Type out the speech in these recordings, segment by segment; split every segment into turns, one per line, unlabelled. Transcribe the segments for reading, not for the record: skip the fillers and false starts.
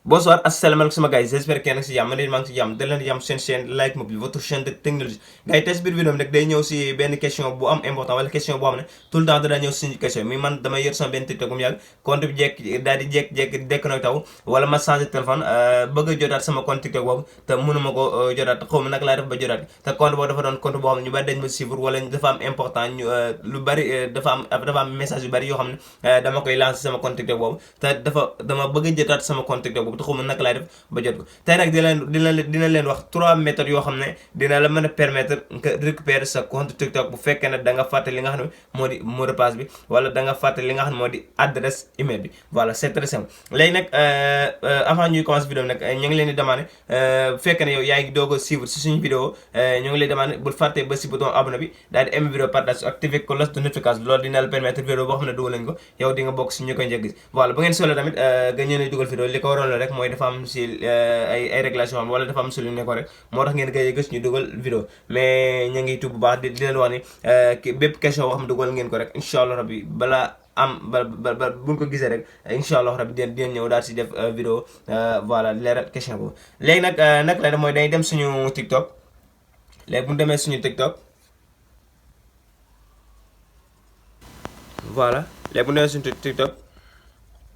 Bonsoir, assalamualaikum sama guys, j'espère que yéen a ngi si jàmm man maa ngi si jàmm da leen di jàmm seen chaîne Like Mobile votre chaîne de technologie gars yi tey si biir vidéo bi nag day ñëw si benn question bu am important wala question boo xam ne tout le temps dana ñëw si suñu question mi man damay yor sama benn TikTok bu mu yàgg compte bi jekk daal di jekk déconnecté taw wala ma changé téléphone bëgg a jotaat sama compte TikTok boobu te mënuma ko jotaat xaw ma nag laa def ba jotaat te compte boobu dafa doon compte boo xam ne ñu bari dañ ma suivre wala dafa am important ñu lu bari dafa am message yu bari yoo xam ne dama koy lancer sama compte TikTok boobu te dama bëgg a jotaat sama compte TikTok boobu te xaw ma nag laay def ba jot ko tey nag dina leen wax 3 méthodes yoo xam ne dina la mën a permettre nga récupérer sa compte TikTok bu fekkee ne da nga fàtte li nga xam ne moo di mot de passe bi wala da nga fàtte li nga xam ne moo di adresse email bi voilà c'est très simple. léegi nag avant ñuy commencer vidéo bi nag ñu ngi leen di demander bu fekkee ne yow yaa ngi doog a suivre si suñu vidéo ñu ngi leen demander bul fàtte ba si bouton abonné bi daal di aimer vidéo partage activer cloche de notification loolu dina la permettre vidéo boo xam ne dugal nañ ko yow di nga bokk si ñu koy njëkk gis voilà bu ngeen soxla tamit nga ñëw dugal vidéo li ko waroon rek mooy dafa am si ay régulation am wala dafa am si lu nekkoon rek moo tax ngeen koy gis ñu dugal vidéo mais ñu ngi tudd bu baax di leen wax ni bépp question boo xam ne dugal ngeen ko rek incha allah rabbi balaa am ba buñ ko gisee rek incha allah rabbi dinañ ñëw daal si def vidéo voilà leeral question boobu. léegi nag naka la def mooy dañuy dem suñu TikTok léegi bu ñu demee suñu TikTok voilà léegi bu ñu demee suñu TikTok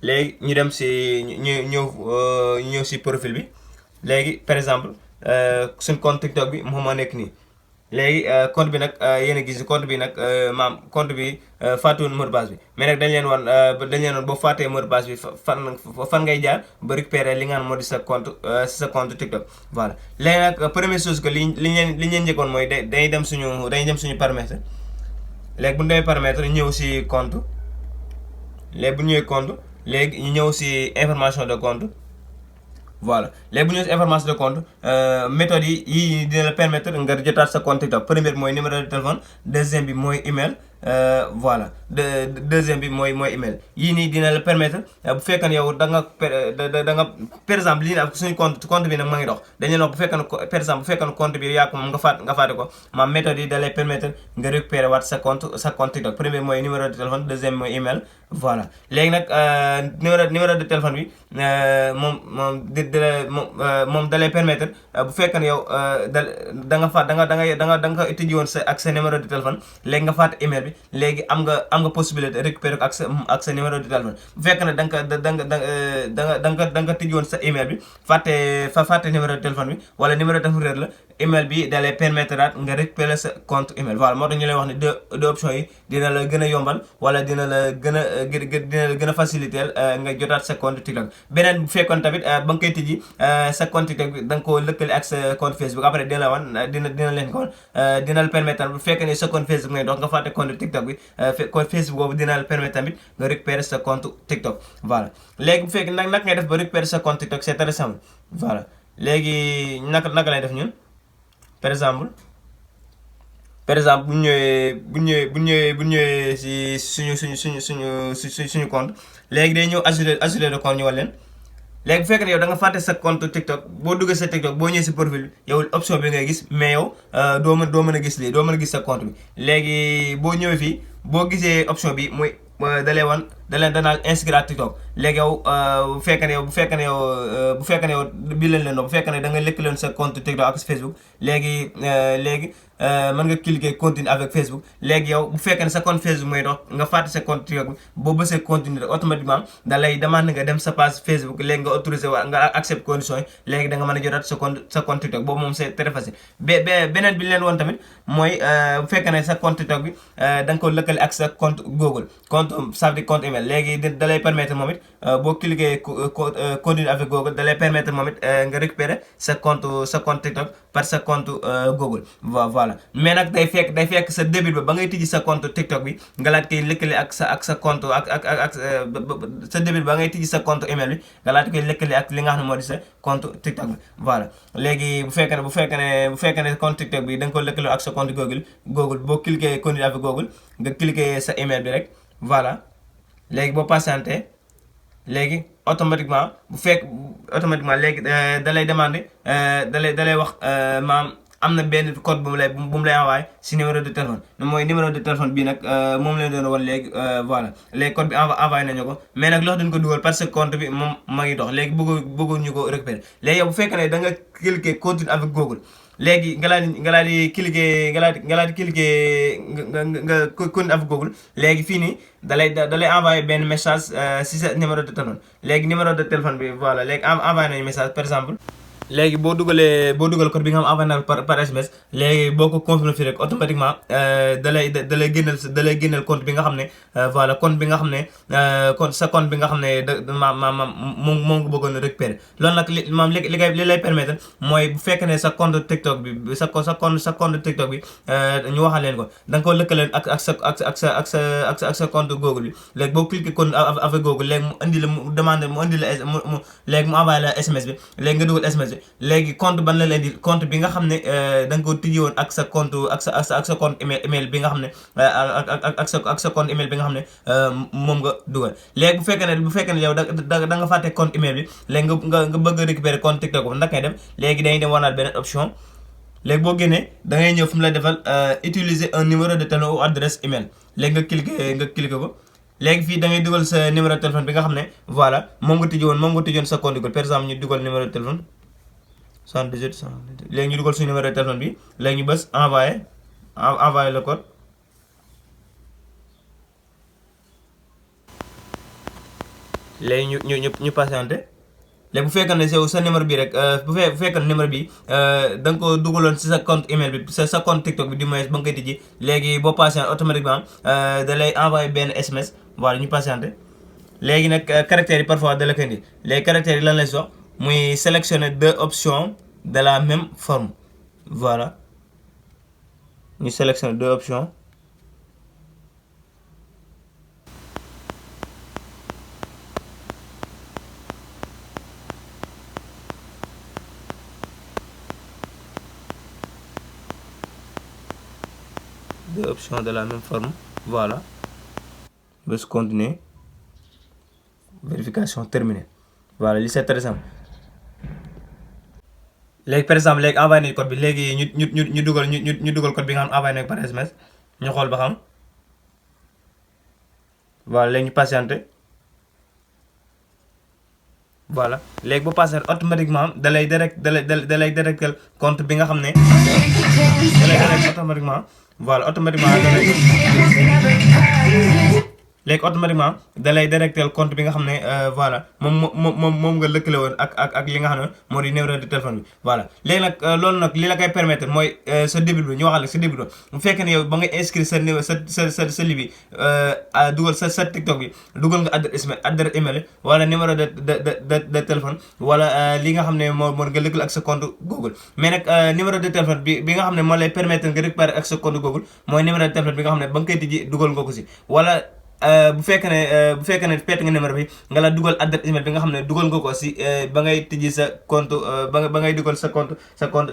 léegi ñu dem si ñëw si profil bi léegi par exemple suñ compte TikTok bi moom moo nekk nii léegi compte bi nag yéen a gis compte bi nag maam compte bi fàttewul mot de passe bi mais nag dañ leen woon boo fàttee mot de passe bi fan ngay jaar ba récupérer li nga xam moo di sa compte TikTok voilà. léegi nag première chose que li ñu leen njëkkoon mooy dañuy dem suñu paramètre léegi bu ñu demee paramètre ñëw si compte léegi bu ñu ñëwee compte léegi ñu ñëw si information de compte voilà léegi bu ñu ñëwee si information de compte méthode yi dina la permettre nga jotaat sa compte TikTok première bi mooy numéro de téléphone deuxième bi mooy email voilà deuxième bi mooy email yii nii dina la permettre bu fekkee ne yow da nga par exemple lii nag suñu compte bi nag ma ngi dox dañu wax bu fekkee ne par exemple bu fekkee ne compte bi yaa ko moom nga fàtte ko maam méthode yi da lay permettre nga récupérer waat sa compte TikTok premier mooy numéro de téléphone deuxième mooy email voilà. léegi nag numéro de téléphone bi moom da lay permettre bu fekkee ne yow da nga tijji woon ak sa numéro de téléphone léegi nga fàtte email bi léegi am nga possibilité récupérer ko ak sa numéro de téléphone bu fekkee ne da nga tijji woon sa email bi fàtte numéro de téléphone bi wala numéro de téléphone réer la email bi da lay permettre daal nga récupérer sa compte email voilà moo tax ñu lay wax ne deux options yi dina la gën a yombal wala dina la gën a faciliter nga jotaat sa compte TikTok. beneen bu fekkoon tamit ba nga koy tijji sa compte TikTok bi da nga koo lëkkale ak sa compte Facebook après dina la wan dina leen ko dina la permettre bu fekkee ne sa compte Facebook ngay dox nga fàtte compte TikTok bi compte Facebook boobu dina la permettre tamit nga récupérer sa compte TikTok voilà. léegi bu fekkee nag ngay def ba récupérer sa compte TikTok c'est très simple voilà léegi naka lay def ñun par exemple bu ñu ñëwee si suñu compte léegi day ñëw assurer de compte ñu wal leen léegi bu fekkee ne yow da nga fàtte sa compte TikTok boo duggee sa TikTok boo ñëwee si profil bi yow option bi ngay gis mais yow doo mën a gis lii doo mën a gis sa compte bi léegi boo ñëwee fii boo gisee option bi muy danaa inscrire à TikTok léegi yow bu fekkee ne yow bii leen bu fekkee ne da nga lëkkaloon sa compte TikTok ak Facebook léegi mën nga cliquer continue avec Facebook léegi yow bu fekkee ne sa compte Facebook mooy dox nga fàtte sa compte TikTok bi boo bësee continue rek automatiquement da lay demande nga dem sa page Facebook léegi nga autorisé nga accepte conditions yi léegi da nga mën a jotaat sa compte TikTok boobu moom c'est très facile. beneen bi leen woon tamit mooy bu fekkee ne sa compte TikTok bi da nga ko lëkkale ak sa compte Google ça veut dire compte email léegi da lay permettre moom it boo cliquer continue avec Google da lay permettre moom it nga récupérer sa compte TikTok par sa compte Google voilà. mais nag day fekk sa début ba ngay tijji sa compte TikTok bi nga laaj koy lëkkale ak sa compte sa début ba ngay tijji sa compte email bi nga laaj koy lëkkale ak li nga xam ne moo di sa compte TikTok bi voilà. léegi bu fekkee ne compte TikTok bi da nga ko lëkkale ak sa compte Google boo cliquer continue avec Google nga cliquer sa email bi rek voilà. léegi boo patienté léegi automatiquement léegi da lay demander da lay wax maam am na benn code bu mu lay envoyé si numéro de téléphone mooy numéro de téléphone bii nag moom leen doon wan léegi voilà léegi code bi envoyé nañu ko mais nag lox dañ ko dugal parce que compte bi moom ma ngi dox léegi bëggu ñu ko récupérer léegi yow bu fekkee ne da nga cliquer continue avec Google léegi nga laa di cliquer nga laa di cliquer nga continue avec Google léegi fii nii dalay envoyé benn message si sa numéro de téléphone léegi numéro de téléphone bi voilà léegi envoyé nañu message par exemple léegi boo dugal code bi nga xam envoyé na par SMS léegi boo ko confirmé fii rek automatiquement dalay génneel compte bi nga xam ne voilà compte bi nga xam ne sa compte bi nga xam ne moom nga bëggoon a récupérer loolu nag li lay permettre mooy bu fekkee ne sa compte TikTok bi sa compte TikTok bi ñu waxal leen ko da nga ko lëkkaleen ak sa compte Google bi léegi boo cliquer compte avec Google léegi mu indi la mu demande mu indi la léegi mu envoyé la SMS bi léegi nga dugal SMS bi léegi compte ban la leen di compte bi nga xam ne da nga ko tijji woon ak sa compte ak sa compte email bi nga xam ne ak sa compte email bi nga xam ne moom nga dugal léegi bu fekkee ne yow da nga fàtte compte email bi léegi nga bëgg a récupérer compte TikTok boobu ndax ngay dem léegi dañuy dem wanaat beneen option léegi boo génnee da ngay ñëw fu mu la defal utiliser un numéro de téléphone ou adresse email léegi nga cliquer ko léegi fii da ngay dugal sa numéro de téléphone bi nga xam ne voilà moom nga tijjoon sa compte Google par exemple ñu dugal numéro de téléphone 78 léegi ñu dugal suñu numéro de téléphone bi léegi ñu bës envoyé le code léegi ñu patienté léegi bu fekkee ne sa numéro bi rek bu fekkee ne numéro bi da nga ko dugaloon si sa compte email bi sa compte TikTok bi du moins ba nga koy tijji léegi boo patienté automatiquement da lay envoyé benn SMS voilà ñu patienté léegi nag caractères yi parfois da la koy indi léegi caractères yi lan lay sox muy sélectionner deux options de la même forme voilà ñu sélectionner deux options de la même forme voilà bës continuer vérification terminée voilà li c'est très simple léegi par exemple léegi envoyé nañu code bi léegi ñu dugal code bi nga xam envoyé nañu par SMS ñu xool ba xam voilà léegi ñu patienté voilà léegi boo passé automatiquement dalay directel compte bi nga xam ne dalay direct automatiquement voilà automatiquement léegi automatiquement dalay directel compte bi nga xam ne voilà moom nga lëkkale woon ak li nga xam ne moo di numéro de téléphone bi voilà léegi nag loolu nag li la koy permettre mooy sa début bi ñu waxal la sa début bi bu fekkee ne yow ba nga inscrire sa numéro sa li bi dugal sa TikTok bi dugal nga adresse email wala numéro de téléphone wala li nga xam ne moo nga lëkkale ak sa compte Google mais nag numéro de téléphone bi nga xam ne moo lay permettre nga récupérer ak sa compte Google mooy numéro de téléphone bi nga xam ne ba nga koy tijji dugal nga ko si wala bu fekkee ne perte nga numéro bi nga la dugal adresse email bi nga xam ne dugal nga ko si ba ngay tijji sa compte ba ngay dugal sa compte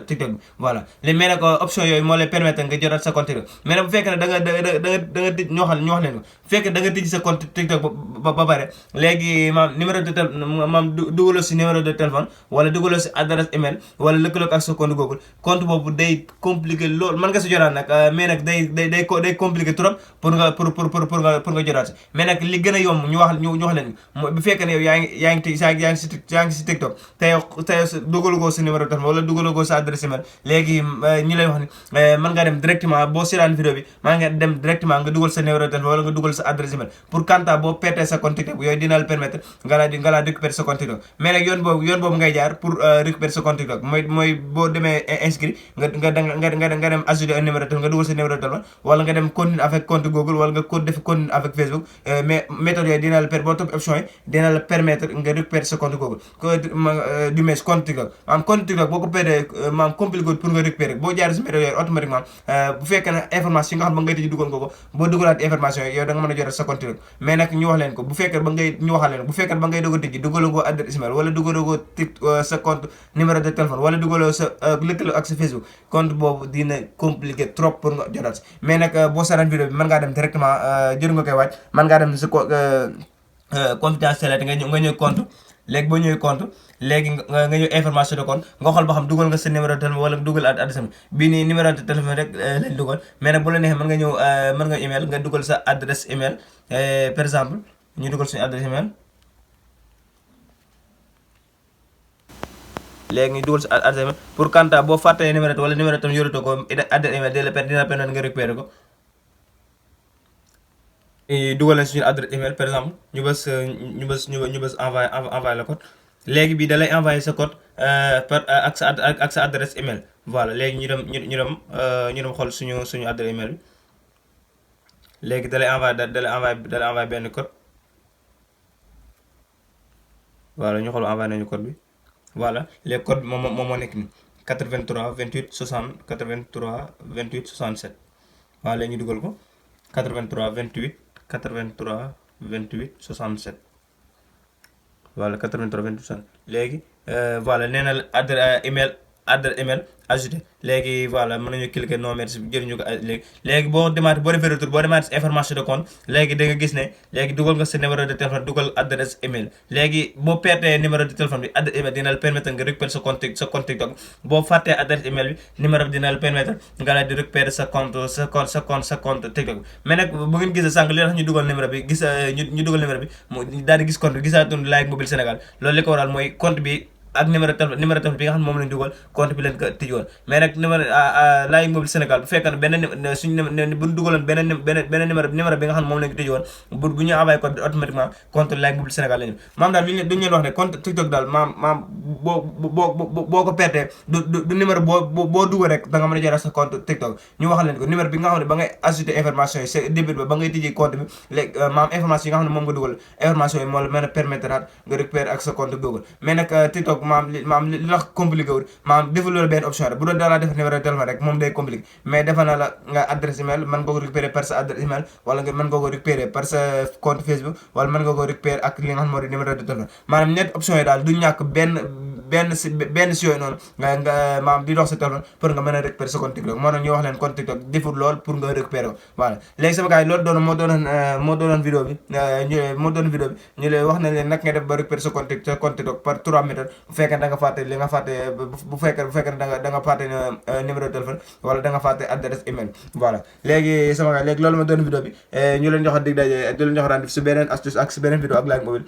TikTok bi voilà léegi mais nag option yooyu moo lay permettre nga jotaat sa compte TikTok mais nag bu fekkee ne da nga tij ñu wax leen ko bu fekkee da nga tijji sa compte TikTok ba pare léegi maam numéro de téléphone maam dugaloo si numéro de téléphone wala dugaloo si adresse email wala lëkkaloo ak sa compte Google compte boobu day compliqué lool mën nga si jotaat nag mais nag day compliqué trop pour nga jotaat mais nag li gën a yomb ñu wax leen bu fekkee ne yow yaa ngi si TikTok te yow dugalugoo sa numéro de téléphone wala dugalugoo sa adresse email léegi ñu lay wax ni mën nga dem directement boo seetaan vidéo bi maa nga dem directement nga dugal sa numéro de téléphone wala nga dugal sa adresse email pour kanta boo perte sa compte TikTok yooyu dina la permettre nga la récupérer sa compte TikTok mais nag yoon boobu ngay jaar pour récupérer sa compte TikTok mooy boo demee inscrit nga dem ajouter un numéro de téléphone nga dugal sa numéro de téléphone wala nga dem continuer avec compte Google wala nga continuer avec Facebook mais méthode yooyu dina la boo topp option yi dina la permettre nga récupérer sa compte Google du moins compte TikTok compte TikTok boo ko perdee compliqué pour nga récupérer boo jaar si méthode yooyu automatiquement bu fekkee ne information yi nga xam ba ngay tëj dugal nga ko boo dugalaat information yi yow da nga mën a jotal sa compte TikTok mais nag ñu wax leen ko bu fekkee ba ngay doog a tëj dugaloo ko adresse email wala dugaloo ko sa compte numéro de téléphone wala dugaloo sa lëkkaloo ak sa Facebook compte boobu dina compliqué trop pour nga jotaat si mais nag boo saraan vidéo bi mën ngaa dem directement jëru nga koy waaj mën ngaa dem sa confidentialité nga ñëw compte léegi boo ñëwee compte léegi nga ñëw information de compte nga xool ba xam dugal nga sa numéro de téléphone wala dugal adresse email bii nii numéro de téléphone rek lañ dugal mais nag bu la neexee mën nga ñëw mën nga email nga dugal sa adresse email par exemple ñu dugal suñu adresse email léegi ñu dugal sa adresse email pour kanta boo fàttee numéro wala numéro tam yoratoo ko adresse email dina la permettre nga récupérer ko dugal nañ suñu adresse email par exemple ñu bës envoyé la code léegi bii da lay envoyé sa code par ak sa adresse email voilà léegi ñu dem xool suñu adresse email bi léegi da lay envoyé benn code voilà ñu xool envoyé nañu code bi voilà léegi code bi moom moo nekk ni 83 28 60 83 28 67 voilà léegi ñu dugal ko 83 28 83 28 67 voilà 83 28 67 léegi voilà nee na adresse email ajouté léegi voilà mën nañu cliquer non merci jëriñu ko léegi boo defee retour boo demaat si information de compte léegi da nga gis ne léegi dugal nga sa numéro de téléphone dugal adresse email léegi boo pertee numéro de téléphone bi adresse email dina la permettre nga récupérer sa compte TikTok boo fàttee adresse email bi numéro bi dina la permettre nga la di récupérer sa compte TikTok mais nag bu ngeen gisee sànq li tax ñu dugal numéro bi gis ñu dugal numéro bi mu daal di gis compte bi gisaatoon Like Mobile Sénégal loolu li ko waral mooy compte bi ak numéro téléphone bi nga xam ne moom lañ dugal compte bi leen ko tëjoon mais nag numéro Like Mobile Sénégal bu fekkee ne benn suñu bu ñu dugaloon benn numéro bi nga xam ne moom lañ ko tëjoon bu ñu envoyé code bi automatiquement compte Like Mobile Sénégal la ñu maam daal duñu leen wax ne compte TikTok daal maam boo ko pertee du numéro boo dugal rek da nga mën a jëlaat sa compte TikTok ñu wax leen ko numéro bi nga xam ne ba ngay ajouté information yi c'est début ba ngay tijji compte bi léegi maam information yi nga xam ne moom nga dugal information yi moo la mën a permettre nga récupérer ak sa compte Google mais nag TikTok maam li tax compliqué wul maam defal la benn option rek bu doon daa laa def numéro de téléphone rek moom day compliqué mais defal na la nga adresse email mën nga ko récupérer par sa adresse email wala nga mën nga ko récupérer par sa compte Facebook wala mën nga ko récupérer ak li nga xam moo di numéro de téléphone maanaam ñetti option yi daal du ñàkk benn si yooyu noonu nga maam di dox sa téléphone pour nga mën a récupérer sa compte TikTok moo tax ñu wax leen compte TikTok deful lool pour nga récupérer ko voilà léegi sama gars yi loolu moo doonoon vidéo bi ñu leen wax na leen nag nga def ba récupérer sa compte TikTok par 3 méthodes bu fekkee da nga fàtte li nga fàtte bu fekkee da nga fàtte numéro de téléphone wala da nga fàtte adresse email voilà léegi sama gars léegi loolu ma doon vidéo bi ñu leen jox dig daje di leen jox rendez-vous si beneen astuce ak si beneen vidéo ak Like Mobile